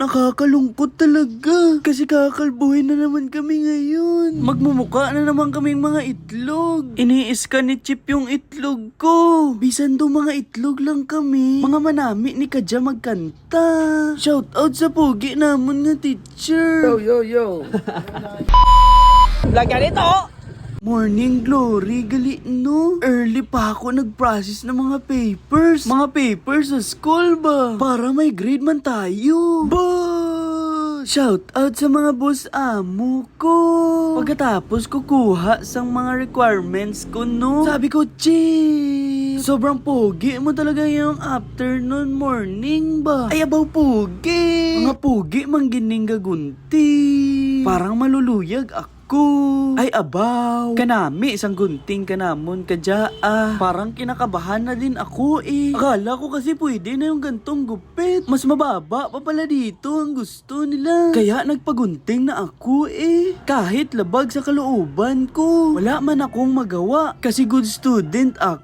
Nakakalungkot talaga. Kasi kakalbuhin na naman kami ngayon. Magmumuka na naman kaming mga itlog. Iniiskan ni Chip yung itlog ko. Bisan do mga itlog lang kami. Mga manami ni Kadya magkanta. Shout out sa pogi namon nga teacher. Yo. Lagyan ito! Morning glory, gali no? Early pa ako nag-process ng mga papers. Mga papers sa school ba? Para may grade man tayo. Shout out sa mga boss amo ko. Pagkatapos kukuha sa mga requirements ko, no? Sabi ko, Chip, sobrang pogi mo talaga yung afternoon morning ba? Ay, abaw pogi. Mga pogi manggining gagunti. Parang maluluyag ako. Ay abaw, kanami isang gunting kanamon Kadya Parang kinakabahan na din ako eh. Akala ko kasi pwede na yung gantong gupit. Mas mababa pa pala dito ang gusto nila. Kaya nagpagunting na ako eh. Kahit labag sa kalooban ko, wala man akong magawa. Kasi good student ako.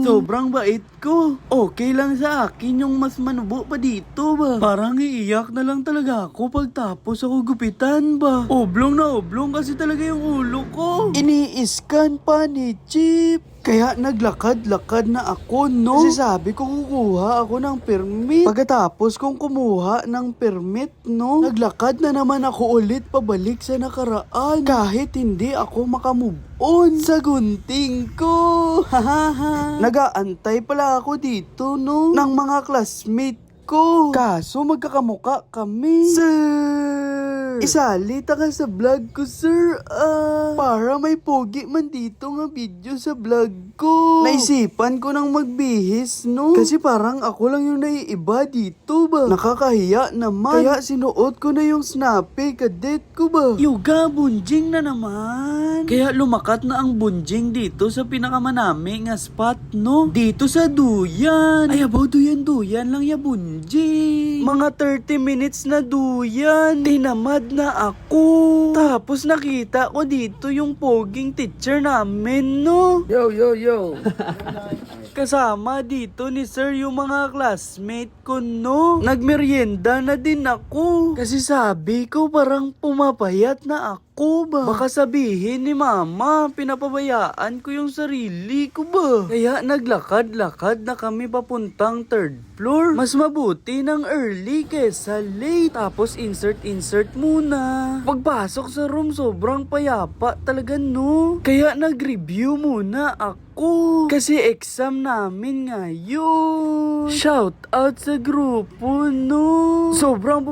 Sobrang bait ko. Okay lang sa akin yung mas manubo pa dito ba. Parang iiyak na lang talaga ako pagtapos ako gupitan ba. Oblong na oblong kasi talaga yung ulo ko. Ini-scan pa ni Chip. Kaya naglakad-lakad na ako, no? Kasi sabi ko kukuha ako ng permit. Pagkatapos kong kumuha ng permit, no? Naglakad na naman ako ulit pabalik sa nakaraan. Kahit hindi ako makamove on sa gunting ko. Hahaha. Nagaantay pala ako dito, no? Ng mga classmate ko. Kaso magkakamuka kami. Sir, isalita ka sa vlog ko, sir. Para may pogi man dito nga video sa vlog ko. Naisipan ko nang magbihis, no? Kasi parang ako lang yung naiiba dito ba. Nakakahiya naman. Kaya sinuot ko na yung snappy cadet ko ba. Yoga, bunjing na naman. Kaya lumakat na ang bunjing dito sa pinakamanami nga spot, no? Dito sa duyan. Ay, abaw duyan lang ya bunjing. Mga 30 minutes na duyan. Tinamad na ako. Tapos nakita ko dito yung poging teacher namin, no? Yo. Kasama dito ni sir yung mga classmate ko, no? Nagmerienda na din ako. Kasi sabi ko parang pumapayat na ako ba. Baka sabihin ni mama, pinapabayaan ko yung sarili ko ba. Kaya naglakad-lakad na kami papuntang third floor. Mas mabuti ng early kesa late. Tapos insert muna. Pagpasok sa room, sobrang payapa talaga, no? Kaya nag-review muna ako. Kasi exam namin ngayon. Shout out sa grupo, no? Sobrang